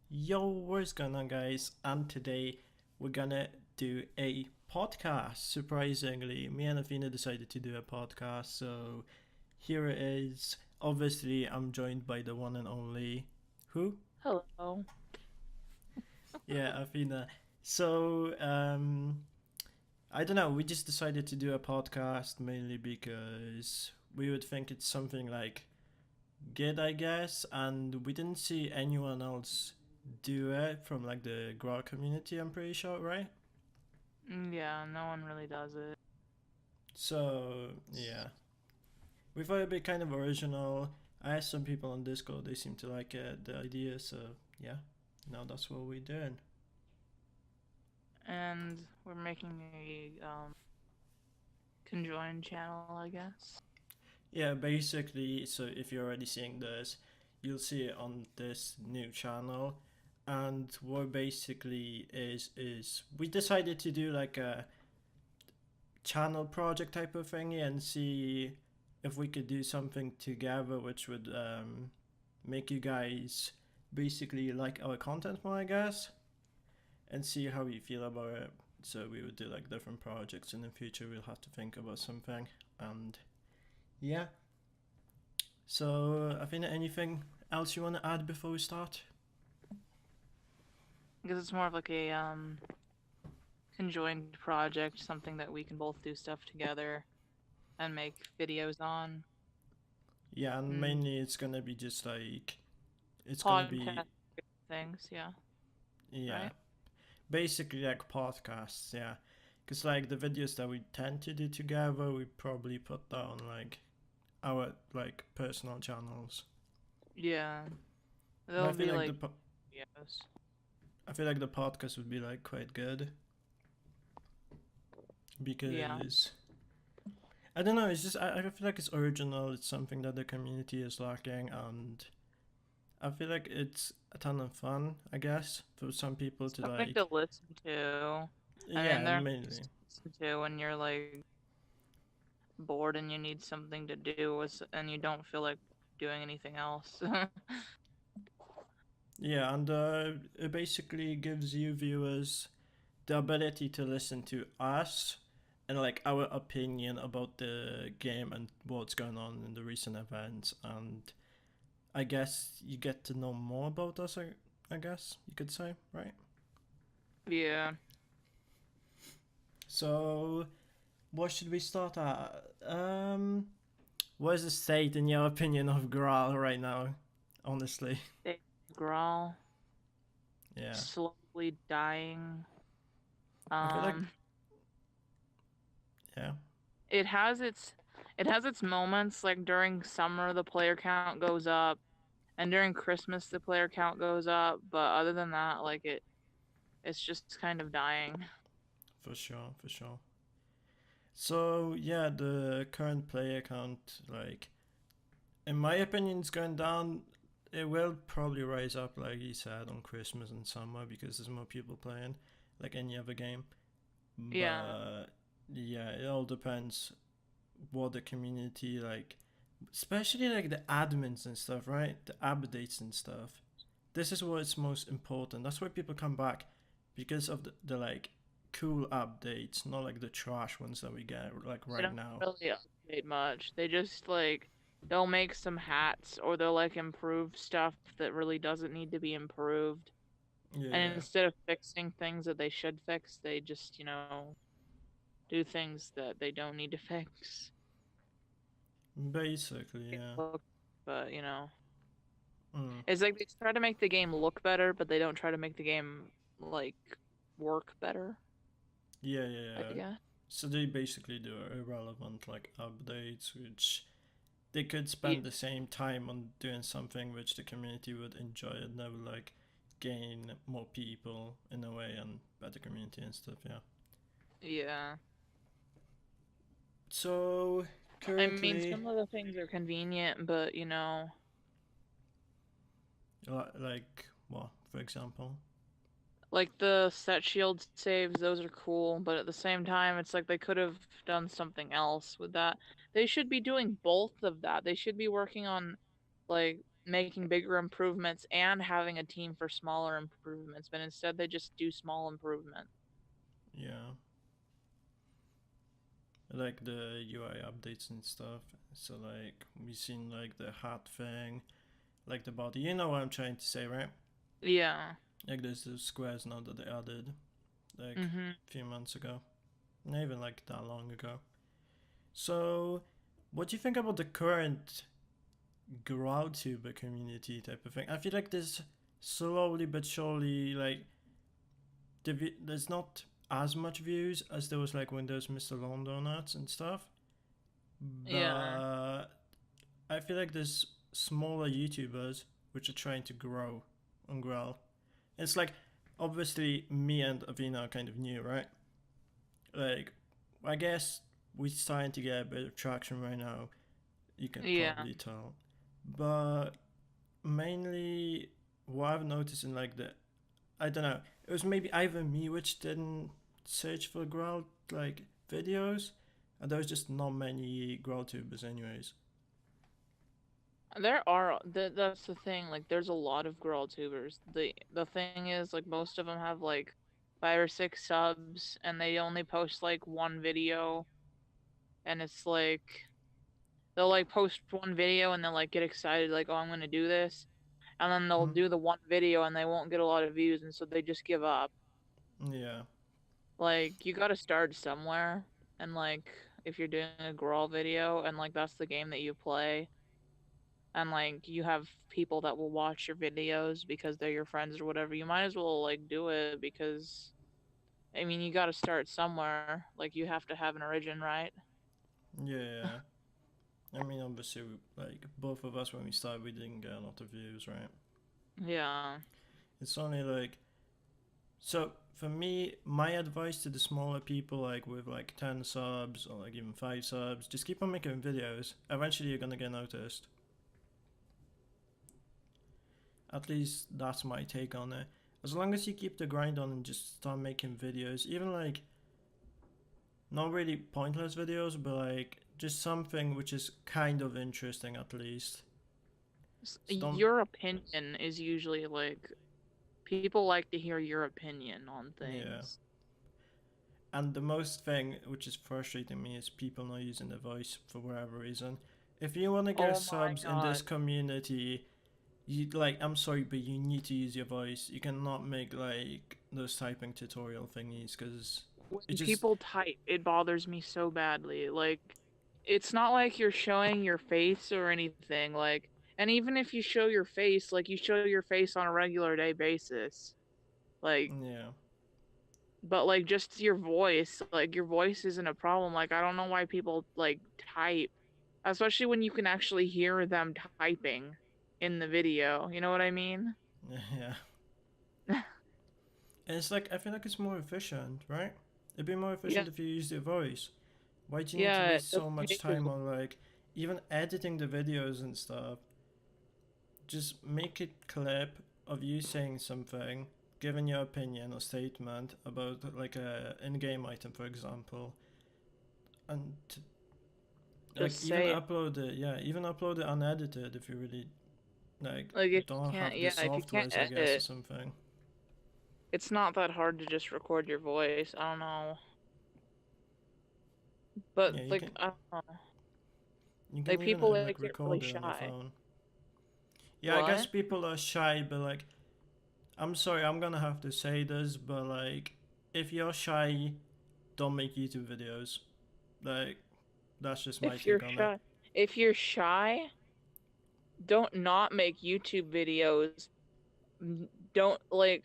Yo, what's going on, guys? And today we're gonna do a podcast. Surprisingly, me and Athena decided to do a podcast, so here it is. Obviously, I'm joined by the one and only who? Hello. Yeah, Athena. So, I don't know. We just decided to do a podcast mainly because we would think it's something like good, I guess, and we didn't see anyone else do it from like the Graal community. I'm pretty sure, right? Yeah, no one really does it. So yeah, we thought it'd be kind of original. I asked some people on Discord; they seem to like the idea. So yeah, now that's what we're doing. And we're making a conjoined channel, I guess. Yeah, basically. So if you're already seeing this, you'll see it on this new channel. And what basically is we decided to do like a channel project type of thingy and see if we could do something together which would make you guys basically like our content more, I guess, and see how you feel about it. So we would do like different projects in the future. We'll have to think about something, and yeah. So I think anything else you want to add before we start? Because it's more of like a conjoined project, something that we can both do stuff together and make videos on. Yeah, and Mm, mainly it's gonna be just like it's gonna be podcast things, yeah. yeah, Right? basically like podcasts, yeah. Because like the videos that we tend to do together, we probably put that on like our like personal channels. Yeah. And They'll be like videos. I feel like the podcast would be like quite good Yeah. because I don't know. It's just I feel like it's original. It's something that the community is lacking, and I feel like it's a ton of fun. I guess for some people to Something like to listen to. I mean, yeah, they're nice mainly to listen to when you're like bored and you need something to do and you don't feel like doing anything else. yeah, and it basically gives you viewers the ability to listen to us and like our opinion about the game and what's going on in the recent events, and I guess you get to know more about us. I guess you could say, right? Yeah. So what should we start at? What is the state in your opinion of Graal right now? Honestly, They Graal yeah, slowly dying. I feel like Um yeah, it has its it has its moments, like during summer the player count goes up and during Christmas the player count goes up, but other than that, it's just kind of dying. for sure, for sure. So yeah, the current player count, like in my opinion, is going down. It will probably rise up, like you said, on Christmas and summer because there's more people playing, like any other game. Yeah. But yeah, it all depends what the community like, especially like the admins and stuff, right? The updates and stuff. This is what's most important. That's why people come back because of the like cool updates, not like the trash ones that we get like They right don't now. really update much. They just like they'll make some hats or they'll like improve stuff that really doesn't need to be improved. Yeah, And yeah. instead of fixing things that they should fix, they just, do things that they don't need to fix. Basically, yeah. Look, but Mm. it's like they try to make the game look better, but they don't try to make the game like work better, Yeah, yeah, I yeah. guess. So they basically do irrelevant like updates, which they could Yeah. spend the same time on doing something which the community would enjoy and never like gain more people in a way and better community and stuff. Yeah. Yeah. So I mean, currently, some of the things are convenient, but like what, for example? like the set shield saves, those are cool, but at the same time, it's like they could have done something else with that. They should be doing both of that. They should be working on like making bigger improvements and having a team for smaller improvements, but instead they just do small improvements. Yeah. Like the UI updates and stuff. So like we seen like the hat thing, like the body. You know what I'm trying to say, right? Yeah. Like there's the squares now that they added like Mhm. a few months ago. Not even like that long ago. So what do you think about the current GraalTuber community type of thing? I feel like there's slowly but surely like there's not as much views as there was like when there was Mr. Lawn Donuts and stuff. Yeah. But I feel like there's smaller YouTubers which are trying to grow on Graal. It's like obviously me and Athena are kind of new, right? Like I guess we're starting to get a bit of traction right now. You can Yeah. probably tell, but mainly what I've noticed in like the I don't know, it was maybe either me which didn't search for Graal like videos, and there was just not many Graal tubers anyways. There are that's the thing. Like, there's a lot of girl tubers. The thing is, like, most of them have like 5 or 6 subs, and they only post like one video. And it's like they'll like post one video and they'll like get excited, like, oh, I'm gonna do this, and then they'll Hmm. do the one video and they won't get a lot of views, and so they just give up. Yeah, Like, you gotta start somewhere, and like if you're doing a girl video and like that's the game that you play, and like you have people that will watch your videos because they're your friends or whatever, you might as well like do it, because I mean, you got to start somewhere. Like, you have to have an origin, right? yeah. I mean, obviously, like both of us when we started, we didn't get a lot of views, right? Yeah. It's only like so for me. My advice to the smaller people, like with like 10 subs or like even 5 subs, just keep on making videos. Eventually, you're gonna get noticed. At least that's my take on it. As long as you keep the grind on and just start making videos, even like not really pointless videos, but like just something which is kind of interesting at least. So don't, Your opinion is usually like, people like to hear your opinion on yeah. things. And the most thing which is frustrating me is people not using their voice for whatever reason. If you want to get Oh my subs in this god. community, you like I'm sorry, but you need to use your voice. You cannot make like those typing tutorial thingies because it When just people type, it bothers me so badly. Like, it's not like you're showing your face or anything. Like, and even if you show your face, like, you show your face on a regular day basis. Like, yeah. but like just your voice, like your voice isn't a problem. Like, I don't know why people like type, especially when you can actually hear them typing in the video. You know what I mean? Yeah. And it's like I feel like it's more efficient, right? It'd be more Yeah, efficient if you used your voice. Why do you need to yeah, it waste so doesn't much take as time long. on like even editing the videos and stuff? Just make a clip of you saying something, giving your opinion or statement about like a in-game item, for example, and like Just even say it. upload it. Yeah, even upload it unedited if you really like Like, if you don't can't, have the yeah, if you can't softwares, I guess, or edit, something. it's not that hard to just record your voice. I don't know, but Yeah, you like, can I don't know. you can Like, even people like like get really record it on your shy. phone. Yeah, I guess What? people are shy, but like I'm sorry, I'm gonna have to say this, but like if you're shy, don't make YouTube videos. Like that's just my If you're take on it. shy, if you're shy, don't not make YouTube videos. Don't like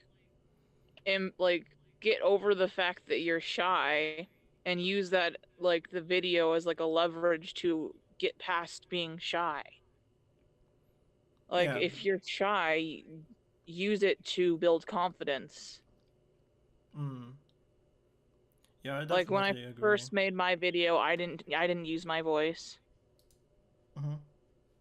and like get over the fact that you're shy and use that, like, the video as like a leverage to get past being shy. Like, Yeah, if you're shy, use it to build confidence. mm, yeah, I Like, when I definitely agree. first made my video, I didn't use my voice. Hmm.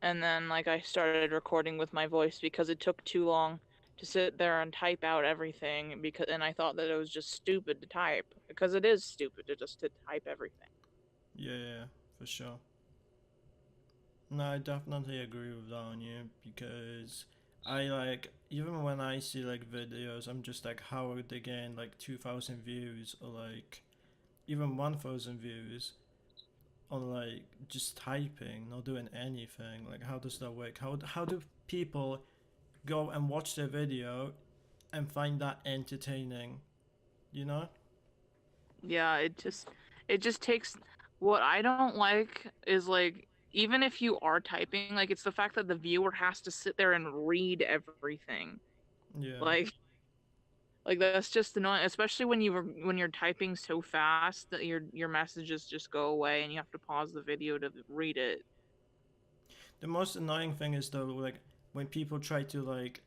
And then like I started recording with my voice because it took too long to sit there and type out everything, because and I thought that it was just stupid to type, because it is stupid to just to type everything. Yeah, yeah, for sure. No, I definitely agree with that on you because I like even when I see like videos, I'm just like, how are they getting like 2,000 views or like even 1,000 views on like just typing, not doing anything? Like, how does that work? How do people go and watch their video and find that entertaining? You know? Yeah, it just takes what I don't like is like even if you are typing, like it's the fact that the viewer has to sit there and read everything. Yeah. Like like that's just annoying, especially when you're typing so fast that your messages just go away and you have to pause the video to read it. The most annoying thing is though, like when people try to like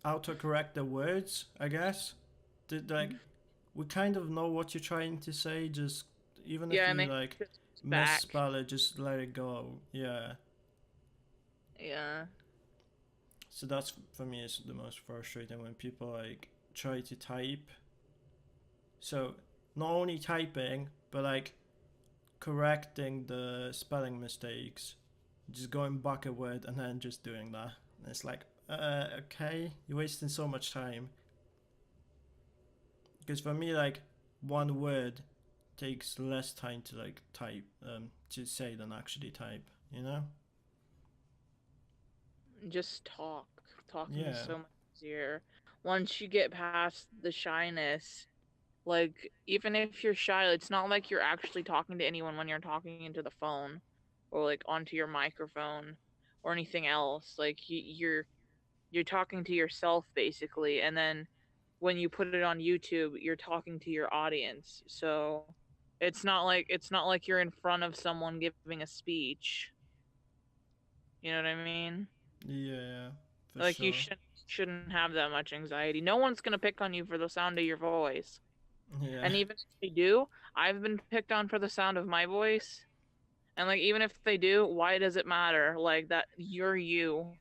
autocorrect the words, I guess. Like we kind of know what you're trying to say, just even if Yeah, and you then like just back. misspell it, just let it go. Yeah. Yeah. So that's for me is the most frustrating when people like try to type. So not only typing, but like correcting the spelling mistakes, just going back a word and then just doing that. And it's like, okay, you're wasting so much time. Because for me, like one word takes less time to like type, to say than actually type. You know? Just talk. Talking is Yeah. so much easier. Once you get past the shyness, like even if you're shy, it's not like you're actually talking to anyone when you're talking into the phone or like onto your microphone or anything else. Like you're talking to yourself basically, and then when you put it on YouTube, you're talking to your audience. So it's not like you're in front of someone giving a speech. You know what I mean? Yeah, for Like you sure. shouldn't have that much anxiety. No one's gonna pick on you for the sound of your voice. Yeah. And even if they do, I've been picked on for the sound of my voice. And like even if they do, why does it matter? Like that you're you.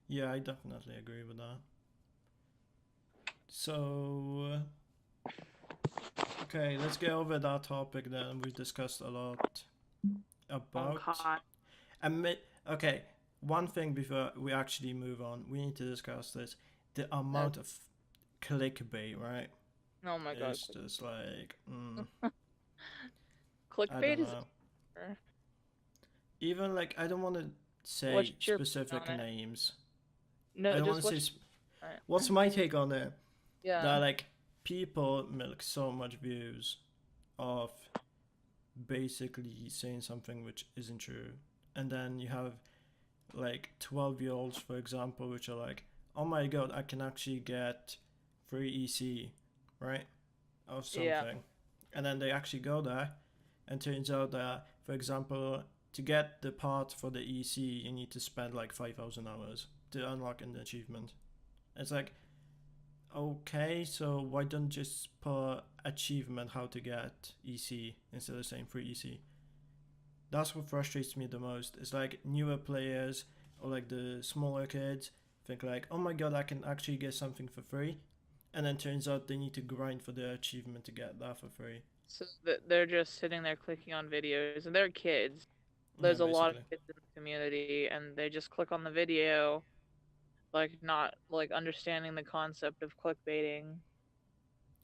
Yeah, I definitely agree with that. So, okay, let's get over that topic then. We discussed a lot Oh about. god. Okay, one thing before we actually move on, we need to discuss this. The Uh, amount of clickbait, right? oh my god. Is just like, I don't Clickbait is know. over. Even like, I don't want to What's say your opinion specific on it? names. I No, don't want just to say. what's your opinion on What's it? my take on it? That Yeah. like people milk so much views of basically saying something which isn't true. And then you have like 12-year-olds, for example, which are like, oh my god, I can actually get free EC, right? Of Yeah. something. And then they actually go there, and turns out that, for example, to get the part for the EC, you need to spend like 5,000 hours to unlock an achievement. It's like, okay, so why don't just put achievement how to get EC instead of saying free EC? That's what frustrates me the most. It's like newer players or like the smaller kids think like, oh my god, I can actually get something for free, and then turns out they need to grind for their achievement to get that for free. So they're just sitting there clicking on videos and they're kids. Yeah, There's a lot of basically. kids in the community and they just click on the video like not like understanding the concept of clickbaiting.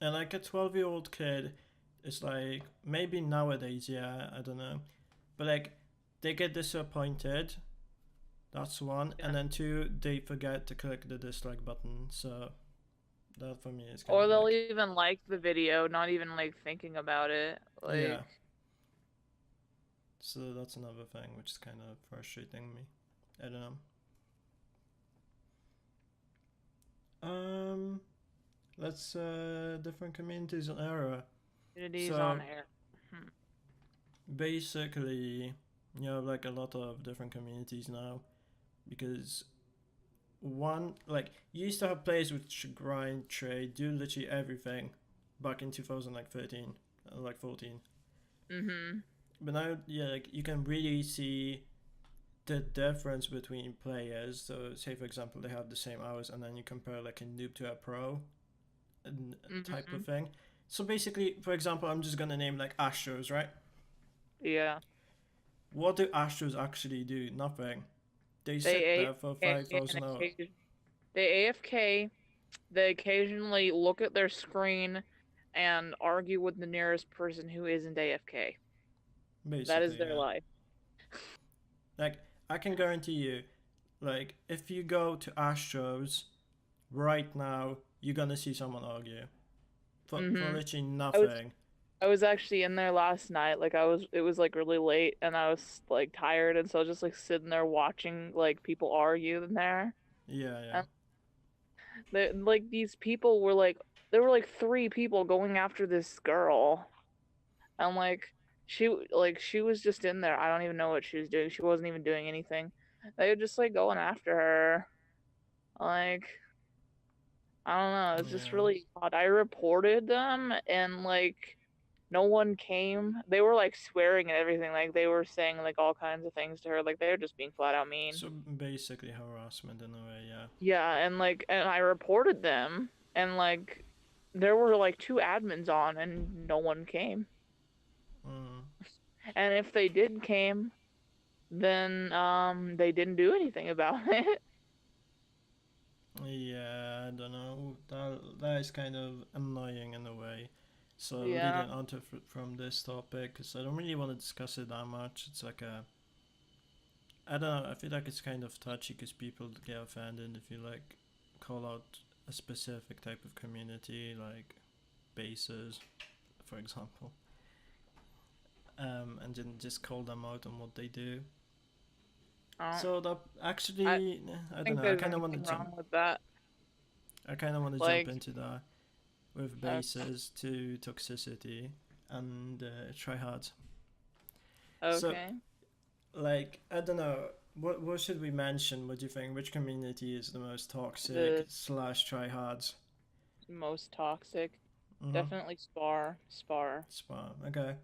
And like a 12-year-old kid is like, maybe nowadays, yeah, I don't know. But like, they get disappointed. That's one. Yeah. And then two, they forget to click the dislike button. So that for me is kind Or of they'll like, even like the video, not even like thinking about it. yeah. Like So that's another thing which is kind of frustrating me. I don't know. Um, let's different communities on Era. communities on So air. basically, you have like a lot of different communities now because one like you used to have players which grind, trade, do literally everything back in 2013, like 14. Mm-hmm. But now, yeah, like you can really see the difference between players. So, say for example, they have the same hours, and then you compare like a noob to a pro, type Mm-hmm. of thing. So basically, for example, I'm just gonna name like Astros, right? Yeah. what do Astros actually do? Nothing. They sit They there for AFK and 5,000 hours. they AFK. They occasionally look at their screen and argue with the nearest person who isn't AFK. That is Basically, their yeah. life. Like, I can guarantee you, like, if you go to Astros right now, you're gonna see someone argue. For Mhm. literally I was nothing. I was actually in there last night. Like it was like really late and I was like tired and so I was just like sitting there watching like people argue in there. Yeah, yeah. And like these people were like there were like three people going after this girl. And she was just in there. I don't even know what she was doing. She wasn't even doing anything. They were just like going after her. Like I don't know. It's just Yeah. really odd. I reported them and like no one came. They were like swearing and everything. Like they were saying like all kinds of things to her. Like they were just being flat out mean. So basically harassment in a way, yeah. Yeah, and I reported them and like there were like two admins on and no one came. Mm. And if they did came, then they didn't do anything about it. Yeah, I don't know. That is kind of annoying in a way. So Yeah. leading on to from this topic, because I don't really want to discuss it that much. It's like a, I don't know. I feel like it's kind of touchy because people get offended if you like call out a specific type of community, like bases, for example, and then just call them out on what they do. I don't So that I actually, I don't think know. there's anything wrong with that. I kind of want to jump Like, into that with uh, bases to toxicity and tryhards. So, okay. like, I don't know. What should we mention? What do you think? Which community is the most toxic The slash tryhards? most toxic. Mm-hmm. Definitely spar. Spam. Okay.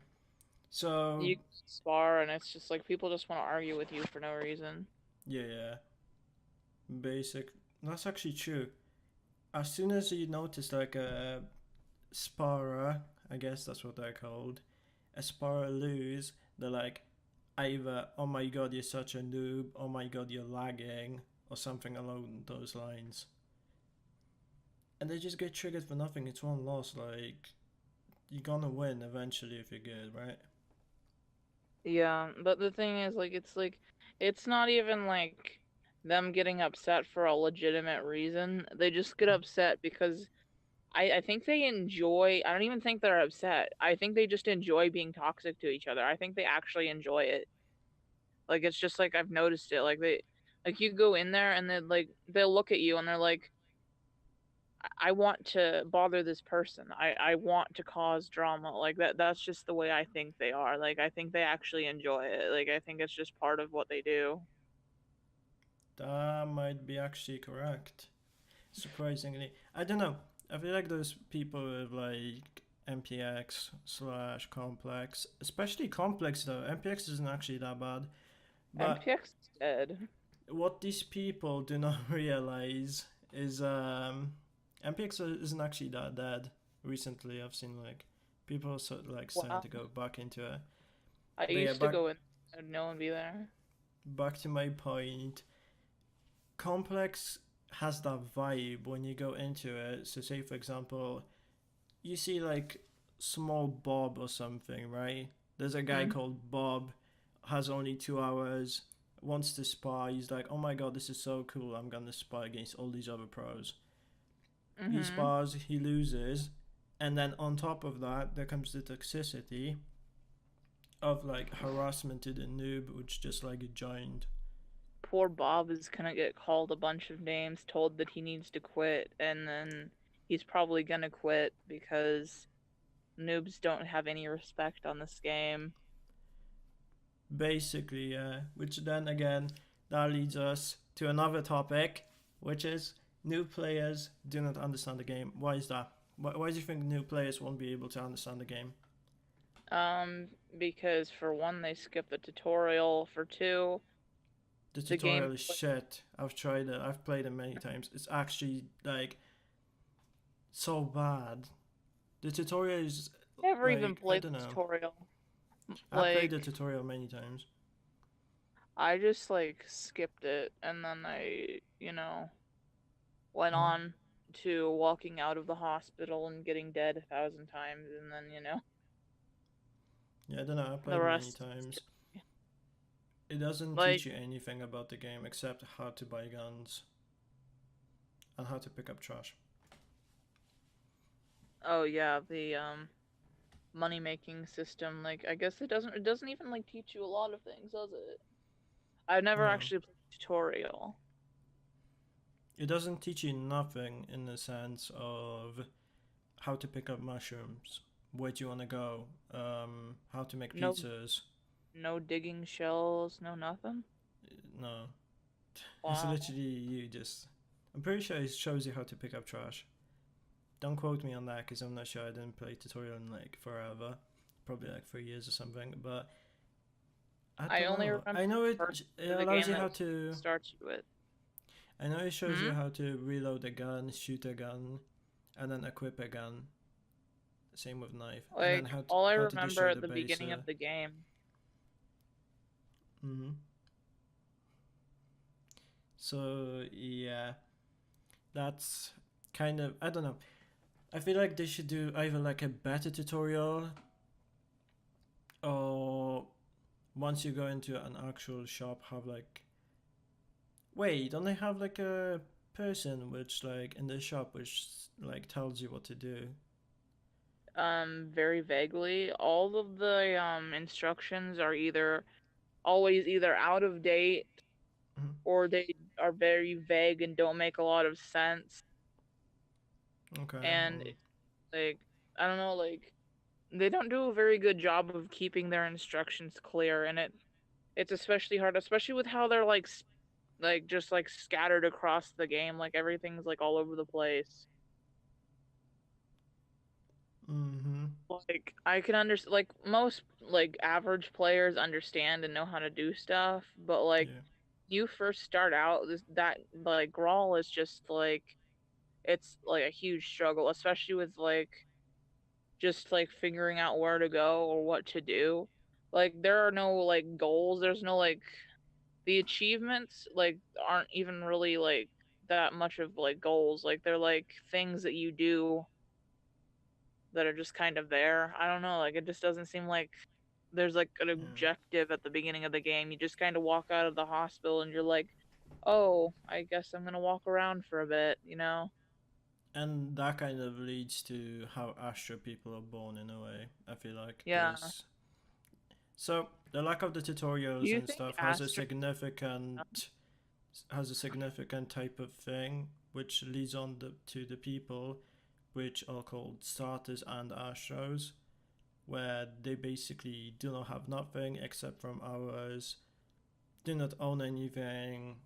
So, You spar and it's just like people just want to argue with you for no reason. yeah, yeah. Basic. That's actually true. As soon as you notice like a sparer, I guess that's what they're called, a sparer lose, they're like either, oh my god, you're such a noob, oh my god, you're lagging, or something along those lines. And they just get triggered for nothing. It's one loss. Like, you're gonna win eventually if you're good, right? Yeah, but the thing is like it's not even like them getting upset for a legitimate reason. They just get upset because I think they enjoy, I don't even think they're upset. I think they just enjoy being toxic to each other. I think they actually enjoy it. Like it's just like I've noticed it. Like you go in there and then like they'll look at you and they're like, I want to bother this person. I want to cause drama. Like that's just the way I think they are. Like I think they actually enjoy it. Like I think it's just part of what they do. That might be actually correct. Surprisingly, I don't know. I feel like those people with like MPX slash complex, especially complex though. MPX isn't actually that bad, but MPX is dead. what these people do not realize is MPX isn't actually that dead. Recently, I've seen like people like starting Wow. to go back into it. I But yeah, used to go in and no one be there. back to my point. Complex has that vibe when you go into it. So say for example, you see like small Bob or something, right? There's a guy Mm-hmm. called Bob, has only 2 hours, wants to spar. He's like, oh my god, this is so cool. I'm gonna spar against all these other pros. He Mm-hmm. spars, he loses, and then on top of that, there comes the toxicity of like harassment to the noob, which just like joined. Poor Bob is gonna get called a bunch of names, told that he needs to quit, and then he's probably gonna quit because noobs don't have any respect on this game. Basically, yeah. Which then again, that leads us to another topic, which is new players do not understand the game. Why is that? Why do you think new players won't be able to understand the game? Because for one, they skip the tutorial. For two, The the game. tutorial is shit. I've tried it. I've played it many times. It's actually like so bad. The tutorial is Never even like I played don't the know. tutorial. I played the Like, tutorial many times. I just like skipped it and then I went Mhm. on to walking out of the hospital and getting dead 1,000 times and then Yeah, I don't know. I the played many rest times. It doesn't like teach you anything about the game except how to buy guns and how to pick up trash. oh yeah, the money making system. Like I guess it doesn't even like teach you a lot of things, does it? I've never No. actually played a tutorial. It doesn't teach you nothing in the sense of how to pick up mushrooms, where do you want to go, how to make No pizzas. no digging shells, no nothing. No. It's Wow. literally you just. I'm pretty sure it shows you how to pick up trash. Don't quote me on that because I'm not sure. I didn't play tutorial in like forever, probably like 3 years or something. But I I don't only know. remember I know the first it of the allows game you that how to. starts you with. I know it shows Hmm? you how to reload a gun, shoot a gun, and then equip a gun. Same with knife, and then Like all I how to remember destroy at the the base. beginning of the game. Mm-hmm. So yeah, that's kind of I don't know. I feel like they should do either like a better tutorial or once you go into an actual shop have like wait, don't they have like a person which like in the shop which like tells you what to do? Very vaguely. All of the instructions are either out of date Mhm. or they are very vague and don't make a lot of sense. Okay. And like I don't know, like they don't do a very good job of keeping their instructions clear, and it's especially hard, especially with how they're like just like scattered across the game, like everything's like all over the place. Mm-hmm. Like I can understand, like most like average players understand and know how to do stuff, but like Yeah. you first start out, that like Graal is just like it's like a huge struggle, especially with like just like figuring out where to go or what to do. Like there are no like goals. There's no like the achievements like aren't even really like that much of like goals. Like they're like things that you do that are just kind of there. I don't know. Like it just doesn't seem like there's like an Yeah. objective at the beginning of the game. You just kind of walk out of the hospital and you're like, oh, I guess I'm gonna walk around for a bit. And that kind of leads to how Astro people are born in a way. I feel like Yeah. there's so the lack of the Do tutorials you and think stuff Astro? has a significant type of thing which leads on to the people which are called starters and astros where they basically do not have nothing except from hours, do not own anything,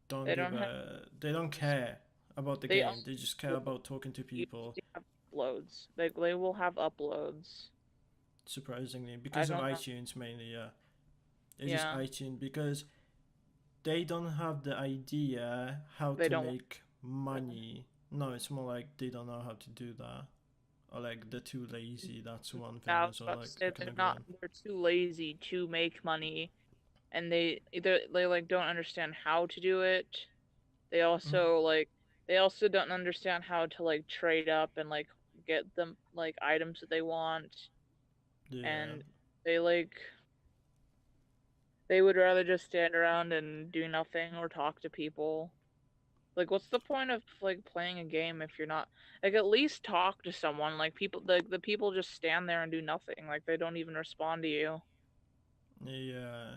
don't They give don't have. a they don't care about the They game, also they just care about talking to people. usually have uploads. They will have uploads. Surprisingly I because of don't know. iTunes mainly, yeah, they just Yeah, iTunes because they don't have the idea how they to don't want make money. No, it's more like they don't know how to do that. Or like they're too lazy. That's one thing I was as well. about to Like I say can agree on. they're too lazy to make money, and they like don't understand how to do it. They Mhm. also like they also don't understand how to like trade up and like get them like items that they want, Yeah, and they like they would rather just stand around and do nothing or talk to people. Like, what's the point of like playing a game if you're not like at least talk to someone? Like people, the people just stand there and do nothing. Like they don't even respond to you. yeah,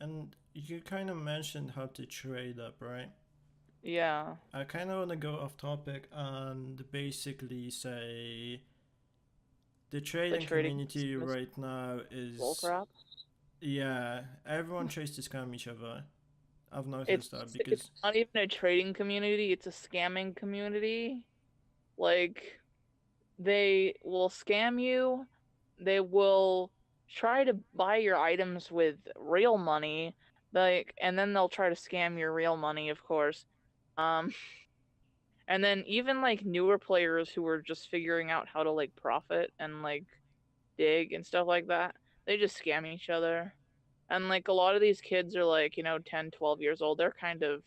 and you kind of mentioned how to trade up, right? Yeah, I kind of want to go off topic and basically say the the trading trading community system is right now is bullcrap. yeah, everyone tries to scam each other. I've It's noticed that it's because not even a trading community. It's a scamming community. Like they will scam you. They will try to buy your items with real money. Like, and then they'll try to scam your real money, of course. Um, And then even like newer players who are just figuring out how to like profit and like dig and stuff like that, they just scam each other. And like a lot of these kids are like, 10, 12 years old. They're kind of,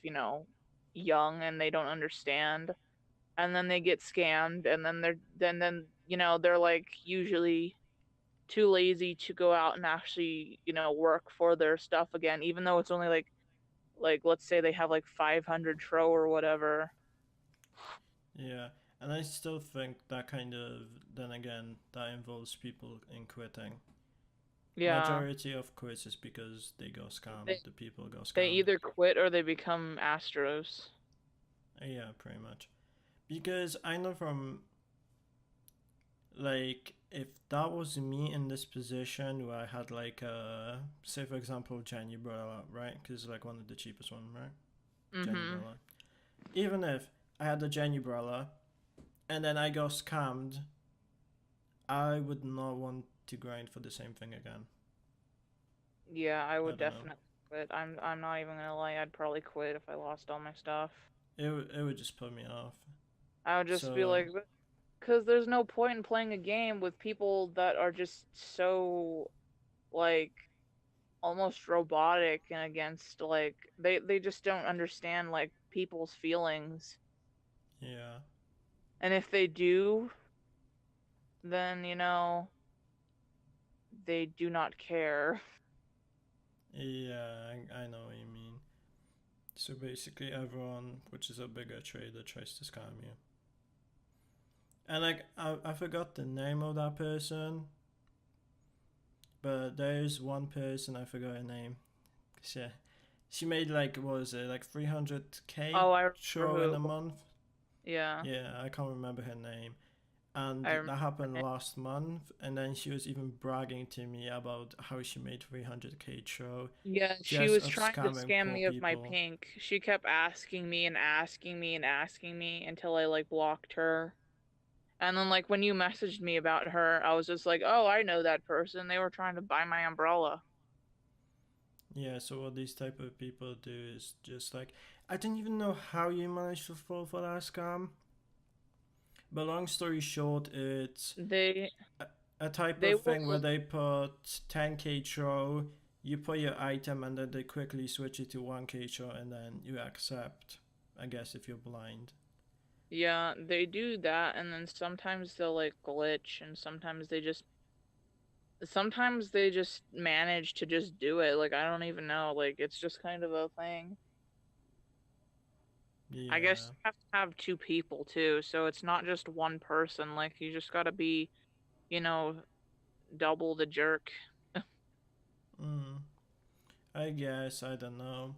young and they don't understand. And then they get scammed and they're like usually too lazy to go out and actually, work for their stuff again, even though it's only like let's say they have like 500 tro or whatever. Yeah, and I still think that kind of, then again, that involves people in quitting. Yeah. Majority of quits is because they go They scammed, the people go they scammed. either quit or they become Astros. Yeah, pretty much. Because I know from, like, if that was me in this position where I had, like, say for example, Jenny Umbrella, right? Because like one of the cheapest one, right? Jenny Mm-hmm. Umbrella. Even if I had the Jenny Umbrella and then I got scammed, I would not want to grind for the same thing again. Yeah, I I would don't know. definitely quit. I'm not even gonna lie, I'd probably quit if I lost all my stuff. It would just put me off. I would just be So like, because there's no point in playing a game with people that are just so like almost robotic and against like they just don't understand like people's feelings. yeah, And if they do, then they do not care. yeah, I know what you mean. So basically, everyone which is a bigger trader tries to scam you. And like I forgot the name of that person, but there's one person I forgot her name. She she made like what was it like 300k Oh, I show in remember a who. month. Yeah, Yeah, I can't remember her name. And I remember. that happened last month, and then she was even bragging to me about how she made 300k show Yeah, she just was of trying to scamming scam poor me of my people. pink. She kept asking me and asking me and asking me until I like blocked her. And then like when you messaged me about her, I was just like, "Oh, I know that person. They were trying to buy my umbrella." Yeah, so what these type of people do is just like, I don't even know how you managed to fall for that scam. But long story short, it's They a, a type they of thing where will they put 10k throw, you put your item, and then they quickly switch it to 1k throw, and then you accept. I guess if you're blind. Yeah, they do that and then sometimes they'll like glitch and sometimes they just manage to just do it. Like I don't even know. Like it's just kind of a thing. I guess Yeah. you have to have two people too, so it's not just one person. Like you just gotta be, you know, double the jerk. Mm, I guess I don't know.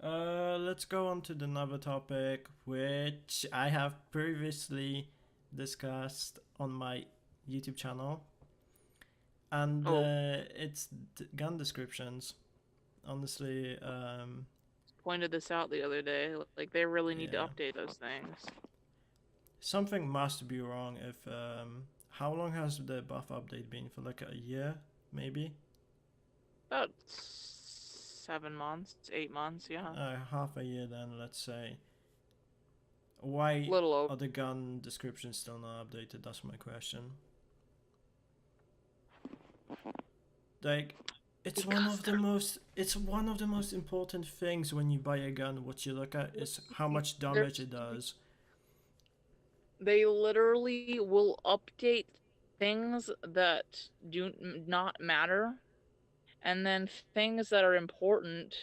Let's go on to another topic, which I have previously discussed on my YouTube channel, and Oh, it's gun descriptions. Honestly, pointed this out the other day. Like they really need to yeah, update those things. something must be wrong. If how long has the buff update been for? Like a year, maybe. About 7 months, 8 months, yeah. Half a year then, let's say. Why Little over. are the gun descriptions still not updated? That's my question. Like, Because it's one of the most important things when you buy a gun. What you look at is how much damage there's it does. they literally will update things that do not matter and then things that are important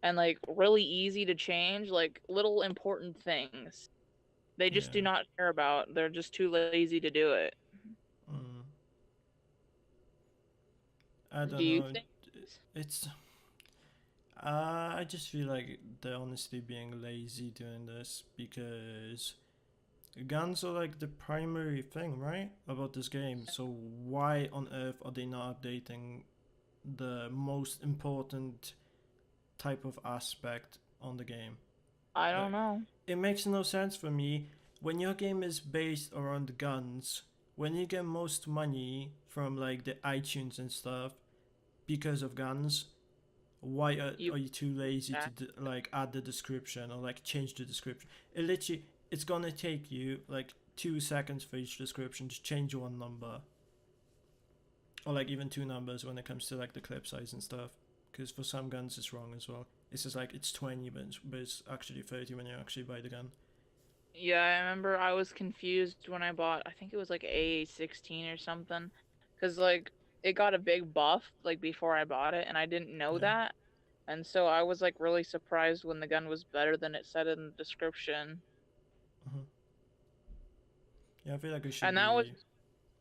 and like really easy to change, like little important things. They just do Yeah. not care about. They're just too lazy to do it. Mm. I Do don't you know. think? It's I just feel like they're honestly being lazy doing this because guns are like the primary thing, right? About this game. So why on earth are they not updating the most important type of aspect on the game? I don't Like, know. it makes no sense for me when your game is based around guns. When you get most money from like the iTunes and stuff because of guns, why You are you too lazy to that like add the description or like change the description? It literally it's gonna take you like 2 seconds for each description to change one number. or like even two numbers when it comes to like the clip size and stuff. Because for some guns it's wrong as well. It's just like it's 20, but it's actually 30 when you actually buy the gun. Yeah, I remember I was confused when I bought, I think it was like A16 or something, because like it got a big buff like before I bought it, and I didn't know Yeah. that, and so I was like really surprised when the gun was better than it said in the description, Hmm. Yeah, I feel like it should and that was be.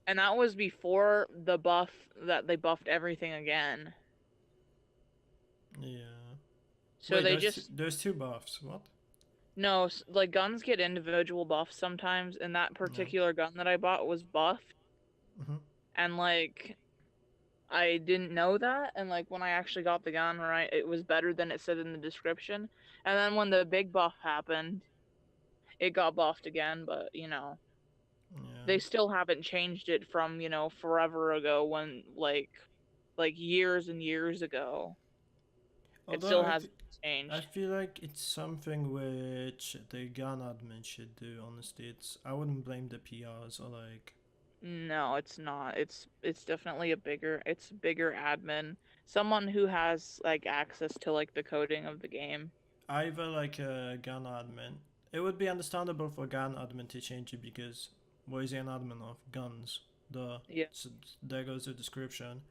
and that was before the buff that they buffed everything again. Yeah. So Wait, they just there's two buffs. What? no, like guns get individual buffs sometimes, and that Yeah. particular gun that I bought was buffed, Hmm. and like I didn't know that, and like when I actually got the gun, right, it was better than it said in the description. And then when the big buff happened, it got buffed again, but Yeah. they still haven't changed it from, forever ago when like years and years ago. It Although still hasn't I changed. feel like it's something which the gun admin should do. Honestly, I wouldn't blame the PRs or like No, it's not. It's definitely it's bigger admin. Someone who has like access to like the coding of the game. either like a gun admin. It would be understandable for a gun admin to change it because what is he an admin of? Guns. The Yeah. so there goes the description.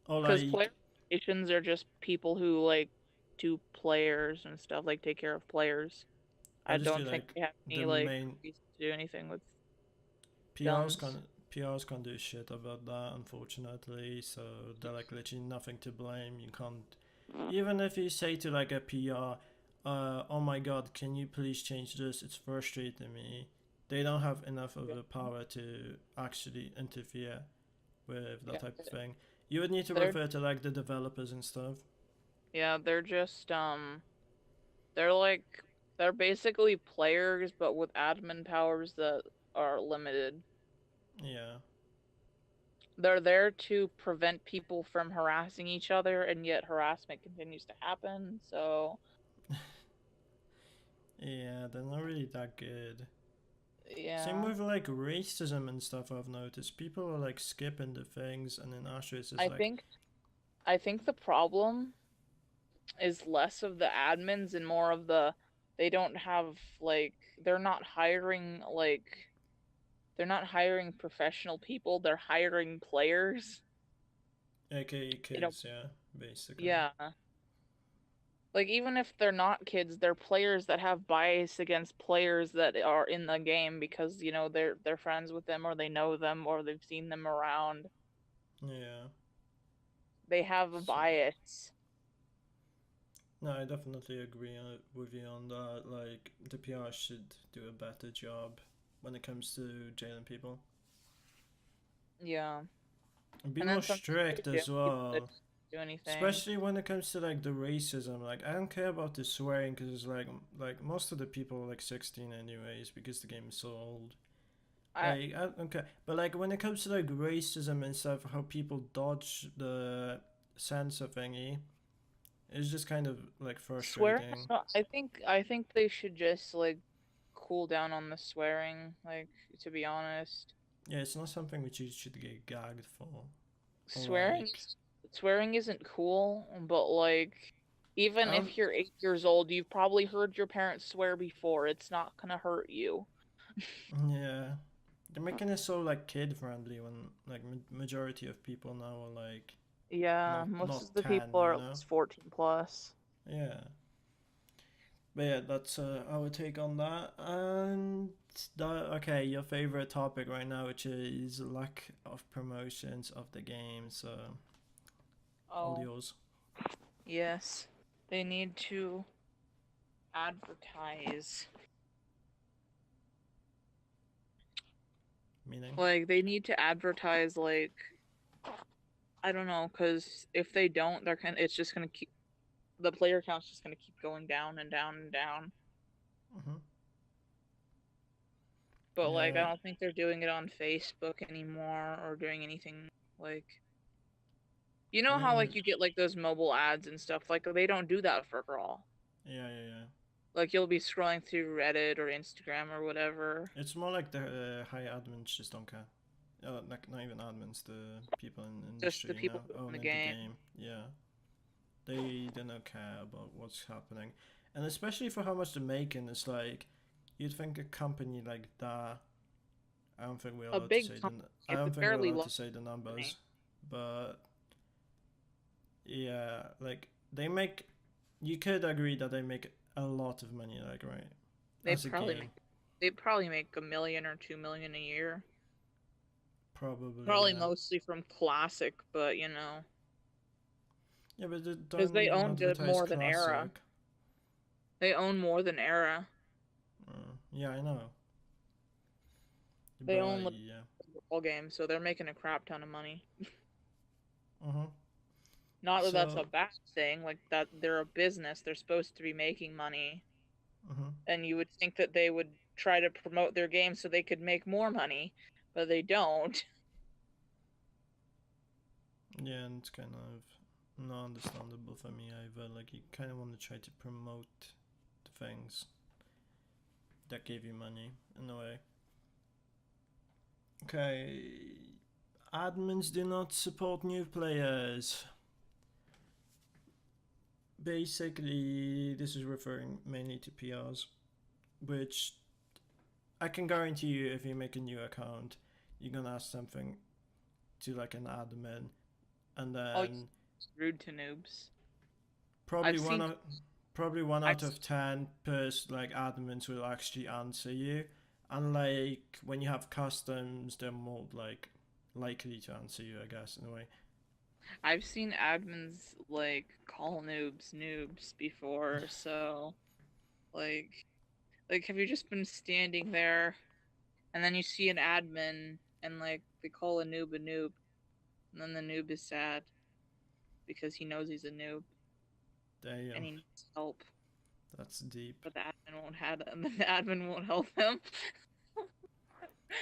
Or Because player like relations are just people who like do players and stuff, like take care of players. I obviously don't think like they have the any like main reason to do anything with PRs guns. can PRs can't do shit about that unfortunately. So they're like literally nothing to blame. You can't even if you say to like a PR, oh my god, can you please change this? It's frustrating me. They don't have enough of Yeah, the power to actually interfere with that yeah, type of thing. You would need to they're refer to like the developers and stuff. yeah, they're just they're like they're basically players but with admin powers that are limited. Yeah. They're there to prevent people from harassing each other, and yet harassment continues to happen. So, Yeah, they're not really that good. Same yeah. with like racism and stuff I've noticed. People are like skipping the things and then Asterisk is I like, think I think the problem is less of the admins and more of the they don't have like they're not hiring professional people, they're hiring players. aka You know, kids, yeah, basically. yeah. Like even if they're not kids, they're players that have bias against players that are in the game because, they're friends with them or they know them or they've seen them around. Yeah. They have a So, bias. no, I definitely agree with you on that. Like, the PR should do a better job when it comes to jailing people. Yeah. And be And more then sometimes they strict jail as people that well. don't do anything. Especially when it comes to like the racism, like I don't care about the swearing because it's like most of the people are like 16 anyways because the game is so old. I Like I don't care, but like when it comes to like racism and stuff, how people dodge the censor thingy, it's just kind of like Swearing is frustrating. not I think they should just like cool down on the swearing, like to be honest. Yeah, it's not something which you should get gagged for. Or Swearing like is swearing isn't cool, but like I even don't. if you're 8 years old, you've probably heard your parents swear before. It's not gonna hurt you. Yeah, they're making it so like kid friendly when like majority of people now are like Yeah, most not of the 10, people you are at know. least 14 plus. Yeah. But yeah, that's our take on that. And okay, your favorite topic right now, which is lack of promotions of the game. So all Oh, yours. yes. They need to advertise. Meaning, Like they need to advertise like I don't know, cuz if they don't, it's just going to keep the player count's just going to keep going down and down and down. hmm But like I yeah, don't think they're doing it on Facebook anymore or doing anything like you I know how mean, like you get like those mobile ads and stuff like they don't do that for Graal. yeah. Like you'll be scrolling through Reddit or Instagram or whatever. It's more like the high admins just don't care. like not even admins, the people in the Just the industry, people who own the owning the game. game. Yeah, they don't care about what's happening, and especially for how much they're making, it's like you'd think a company like that. I don't think we're A allowed to big say company, I it's a don't think we're fairly allowed to large say the numbers, company. but yeah, like they make. You could agree that they make a lot of money, like right, They as a probably game, make they probably make 1 million or 2 million a year. probably. Probably Yeah, mostly from Classic, but yeah, but they because don't they even own advertise more than Era. classic. They own more than Era. Yeah, I know, They but own the yeah. all games, so they're making a crap ton of money. Mhm. Not that that's a So. bad thing, like that they're a business, they're supposed to be making money, Mhm. and you would think that they would try to promote their game so they could make more money, but they don't. Yeah, and it's kind of not understandable for me either. Like you kind of want to try to promote the things that give you money in a way. Okay, admins do not support new players. Basically, this is referring mainly to PRs, which I can guarantee you if you make a new account, you're gonna ask something to like an admin, and Oh, then it's rude to noobs. probably I've one seen out probably one I've out of seen 10 like admins will actually answer you. Unlike when you have customs, they're more like likely to answer you, I guess, in a way. I've seen admins like call noobs before, so like have you just been standing there and then you see an admin and like they call a noob and then the noob is sad because he knows he's a noob and Damn, he needs help, that's deep. but the admin won't have the admin won't help him.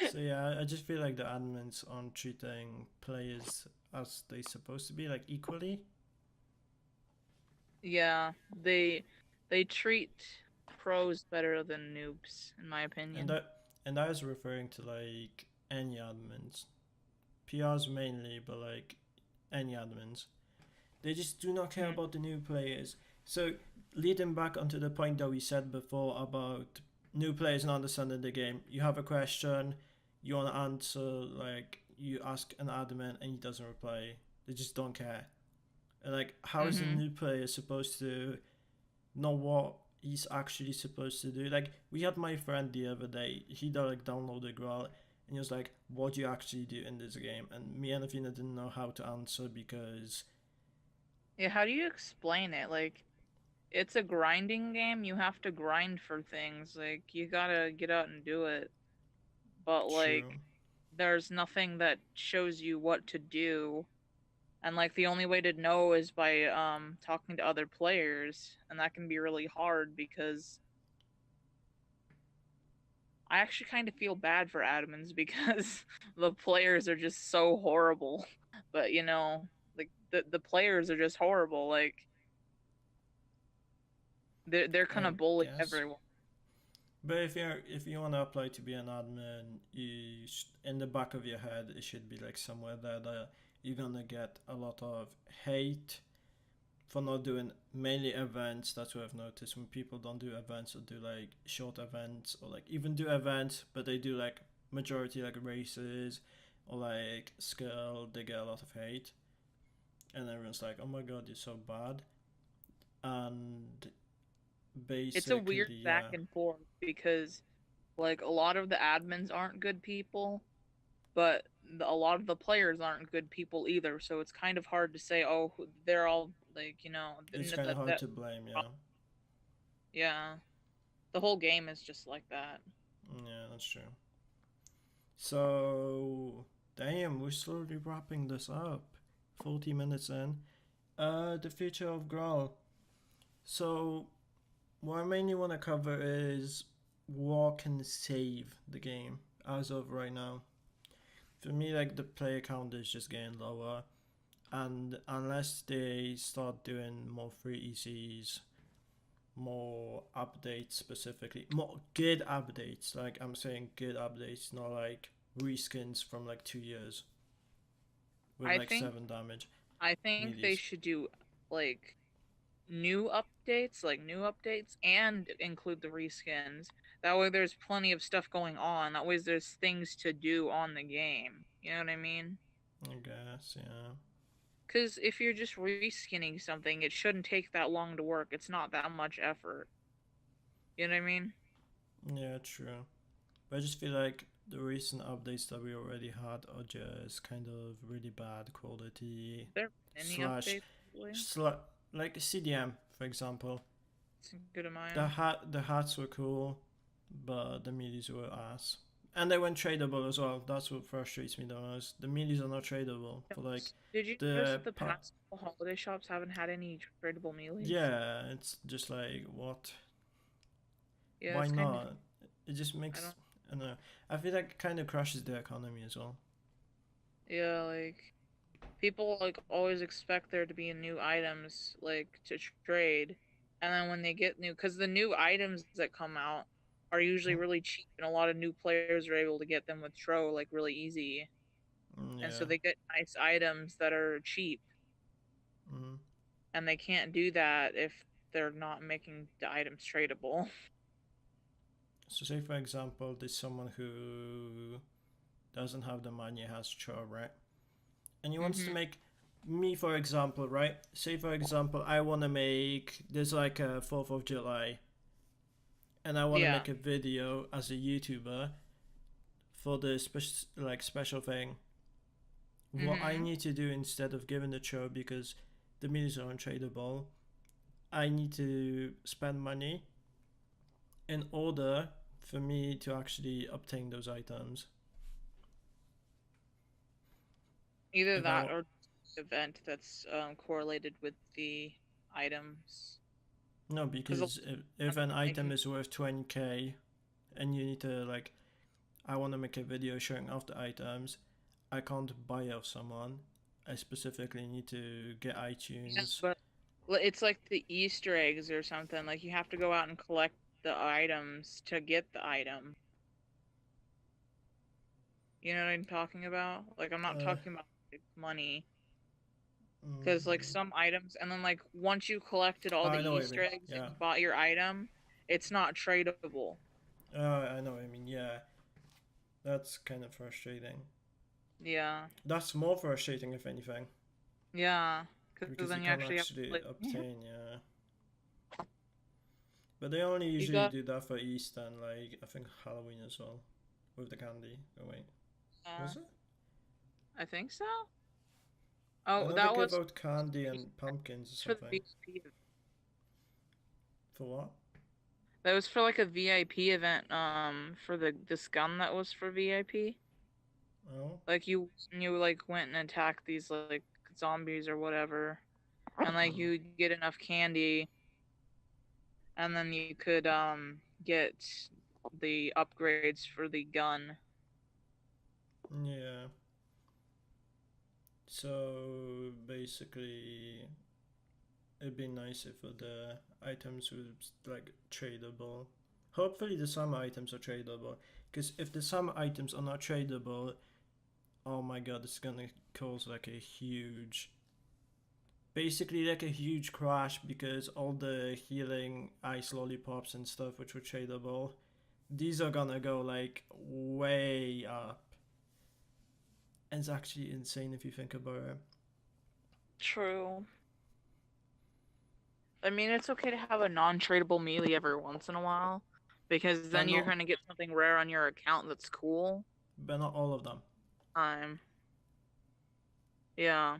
So yeah, I just feel like the admins aren't treating players as they supposed to be, like equally. Yeah, they treat pros better than noobs, in my And opinion. I was referring to like any admins, PRs mainly, but like any admins. They just do not care Hmm. about the new players. So, leading back onto the point that we said before about new players not understanding the game, you have a question, you want to answer, like, you ask an admin and he doesn't reply. They just don't care. And, like, how is a Mm-hmm. new player supposed to know what he's actually supposed to do? Like, we had my friend the other day, he like downloaded Graal and he was like, what do you actually do in this game? And me and Athena didn't know how to answer because. Yeah, how do you explain it? Like, it's a grinding game. You have to grind for things. Like, you gotta get out and do it. But, True. like, there's nothing that shows you what to do. And, like, the only way to know is by, talking to other players. And that can be really hard because I actually kind of feel bad for admins because the players are just so horrible. But, like, the players are just horrible. Like, they're kind I of bully guess. everyone. But if you want to apply to be an admin, in the back of your head it should be like somewhere there that you're gonna get a lot of hate for not doing mainly events. That's what I've noticed when people don't do events or do like short events or like even do events, but they do like majority like races or like skill, they get a lot of hate, and everyone's like, "Oh my god, you're so bad," and It's a weird basically, back yeah. and forth because like a lot of the admins aren't good people, but a lot of the players aren't good people either. So it's kind of hard to say, oh, they're all like, It's kind of hard to blame, yeah. yeah, the whole game is just like that. Yeah, that's true. So, damn, we're slowly wrapping this up. 40 minutes in. The future of Graal. So, what I mainly want to cover is what can save the game as of right now. For me, like, the player count is just getting lower. And unless they start doing more free ECs, more updates specifically, more good updates, like I'm saying good updates, not like reskins from like 2 years with I like think 7 damage I think they meteors. should do like new updates, and include the reskins. That way there's plenty of stuff going on. That way there's things to do on the game. You know what I mean? I guess, yeah. Because if you're just reskinning something, it shouldn't take that long to work. It's not that much effort. You know what I mean? Yeah, true. But I just feel like the recent updates that we already had are just kind of really bad quality. There any Slash, updates lately? sla- like CDM, for example. It's a good amount. The hats were cool, but the meaties were ass. And they weren't tradable as well. That's what frustrates me the most. The meaties are not tradable. For like Did you notice the that the past couple holiday shops haven't had any tradable mealies? yeah, it's just like what? Yeah, Why it's kind of. not? It just I makes don't. I don't know. I feel like it kind of crushes the economy as well. Yeah, like people like always expect there to be new items like to trade, and then when they get new, because the new items that come out are usually Hmm? really cheap, and a lot of new players are able to get them with Tro like really easy, and so Yeah. they get nice items that are cheap, Mm-hmm. and they can't do that if they're not making the items tradable. So say for example, there's someone who doesn't have the money, has chore, right? And he wants to Mm-hmm. make me, for example, right? Say for example, I want to make there's like a 4th of July, and I want to Yeah. make a video as a YouTuber for the special thing. What I Mm-hmm. need to do instead of giving the chore because the minis are untradeable, I need to spend money in order for me to actually obtain those items. Either If I that want, or event that's correlated with the items, no, because because if an item making. is worth 20k and you need to like, I want to make a video showing off the items, I can't buy off someone. I specifically need to get Yeah, iTunes. but it's like the Easter eggs or something. Like you have to go out and collect the items to get the item. You know what I'm talking about? Like I'm not Uh, talking about like, money, because like mm, some items, and then like once you collected all the I know what you Easter mean. eggs and Yeah. you bought your item, it's not tradable. I know what I mean. Yeah. That's kind of frustrating. Yeah, That's more frustrating, if anything, yeah, because because you then you can't actually have actually to like. obtain. Yeah. But they only You usually got. do that for Easter and like I think Halloween as well, with the candy. Oh wait, was it? I think so. I Oh, know they give out candy and pumpkins or for the something. VIP. For what? That was for like a VIP event. For the this gun that was for VIP. Oh. Like you like went and attacked these like zombies or whatever, and like Hmm. you get enough candy, and then you could get the upgrades for the gun. Yeah. So basically, it'd be nice if the items were like tradable. Hopefully, the summer items are tradable. Because if the summer items are not tradable, oh my god, it's gonna cause like a huge, basically like a huge crash because all the healing ice lollipops and stuff which were tradable, these are gonna go like way up. And it's actually insane if you think about it. True. I mean, it's okay to have a non-tradable melee every once in a while, because But then you're not, gonna get something rare on your account that's cool. but not all of them. Um, yeah,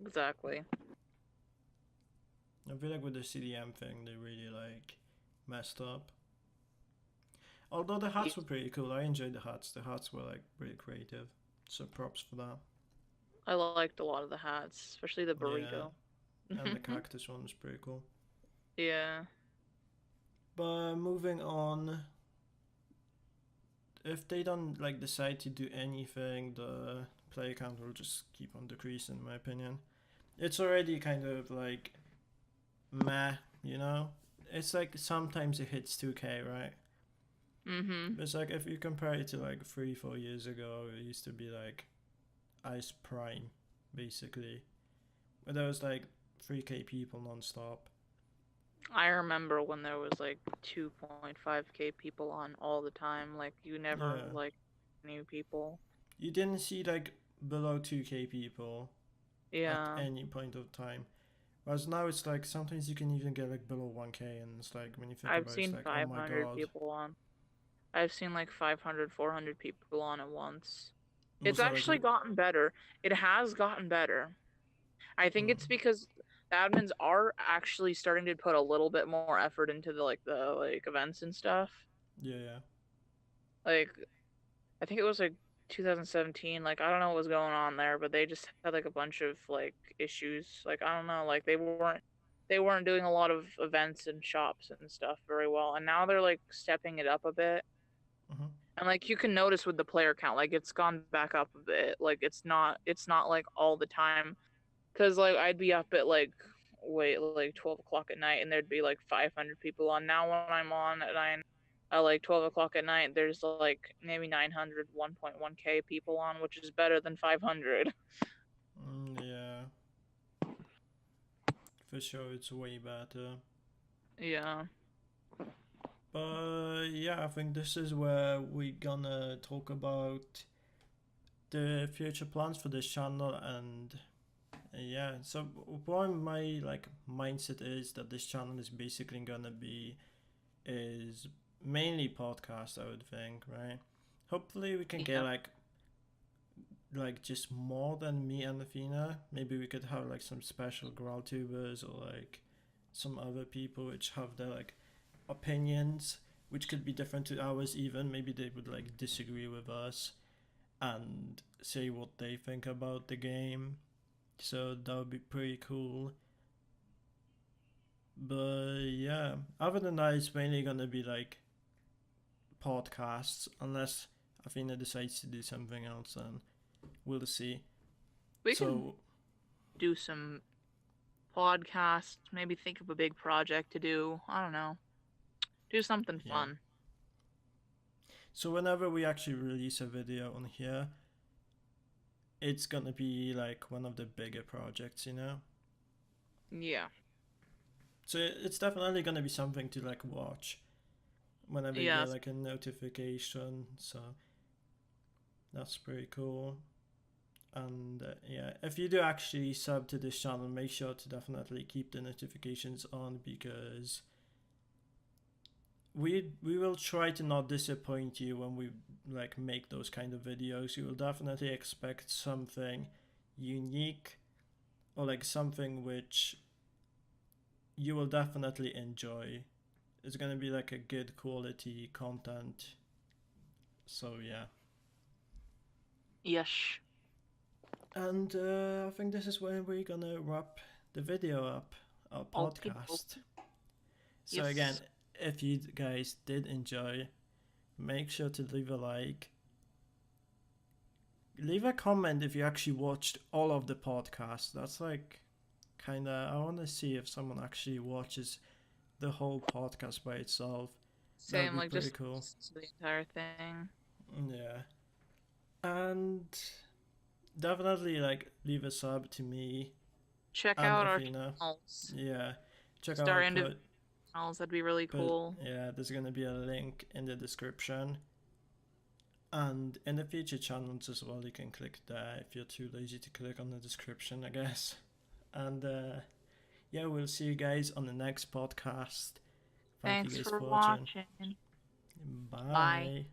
exactly. I feel like with the CDM thing, they really like messed up. Although the hats were pretty cool, I enjoyed the hats. The hats were like pretty creative, so props for that. I liked a lot of the hats, especially the Yeah, burrito. and the cactus one was pretty cool. Yeah. But moving on, if they don't like decide to do anything, the player count will just keep on decreasing, in my opinion. It's already kind of like meh, you know? It's like sometimes it hits 2k, right? Mm-hmm. It's like if you compare it to like 3, 4 years ago, it used to be like Ice Prime, basically. But there was like 3K people non-stop. I remember when there was like 2.5k people on all the time. Like you never Yeah. like knew people. You didn't see like below 2K people at Yeah. any point of time. Whereas now it's like sometimes you can even get like below 1K, and it's like when you think I've about it, it's seen like, oh my 500 god. people on. I've seen like 500, 400 people on at once. It's Was that like actually gotten better. It has gotten better. I think hmm, it's because the admins are actually starting to put a little bit more effort into the events and stuff. yeah, yeah. Like I think it was like 2017. Like I don't know what was going on there, but they just had like a bunch of like issues. Like I don't know, like they weren't doing a lot of events and shops and stuff very well. And now they're like stepping it up a bit. Hmm. And like you can notice with the player count, like it's gone back up a bit. Like it's not like all the time. Cause like I'd be up at like 12 o'clock at night, and there'd be like 500 people on. Now when I'm on at like 12 o'clock at night, there's like maybe 900, 1.1k people on, which is better than 500. Yeah, for sure, it's way better. Yeah. But yeah, I think this is where we're gonna talk about the future plans for this channel. And yeah, so what my like mindset is that this channel is basically gonna be is mainly podcast, I would think, right? Hopefully we can get Yeah. like just more than me and Athena. Maybe we could have like some special Graal tubers or like some other people which have their like opinions which could be different to ours. Even maybe they would like disagree with us and say what they think about the game, so that would be pretty cool. But yeah, other than that, it's mainly gonna be like podcasts, unless Athena decides to do something else, and we'll see. We can So do some podcasts, maybe think of a big project to do. I don't know. Do something yeah, fun. so whenever we actually release a video on here, it's gonna be like one of the bigger projects, you know. Yeah. So it's definitely gonna be something to like watch whenever you get Yes. like a notification. So that's pretty cool. And yeah, if you do actually sub to this channel, make sure to definitely keep the notifications on, because we will try to not disappoint you when we like make those kind of videos. You will definitely expect something unique, or like something which you will definitely enjoy. It's gonna be like a good quality content. So yeah. Yes. And I think this is where we're gonna wrap the video up, our Okay. podcast. So again, Yes. if you guys did enjoy, make sure to leave a like. Leave a comment if you actually watched all of the podcast. That's like kinda, I wanna see if someone actually watches the whole podcast by itself. That would Same, be like pretty just cool. listen to the entire thing. Yeah. And definitely like leave a sub to me Check and out our Athena. channels. Yeah. Check Just out our our individual channels. That'd be really put cool. yeah, there's gonna be a link in the description. And in the future channels as well, you can click there if you're too lazy to click on the description, I guess. And yeah, we'll see you guys on the next podcast. Thank you Thanks guys for for watching. watching. Bye. Bye.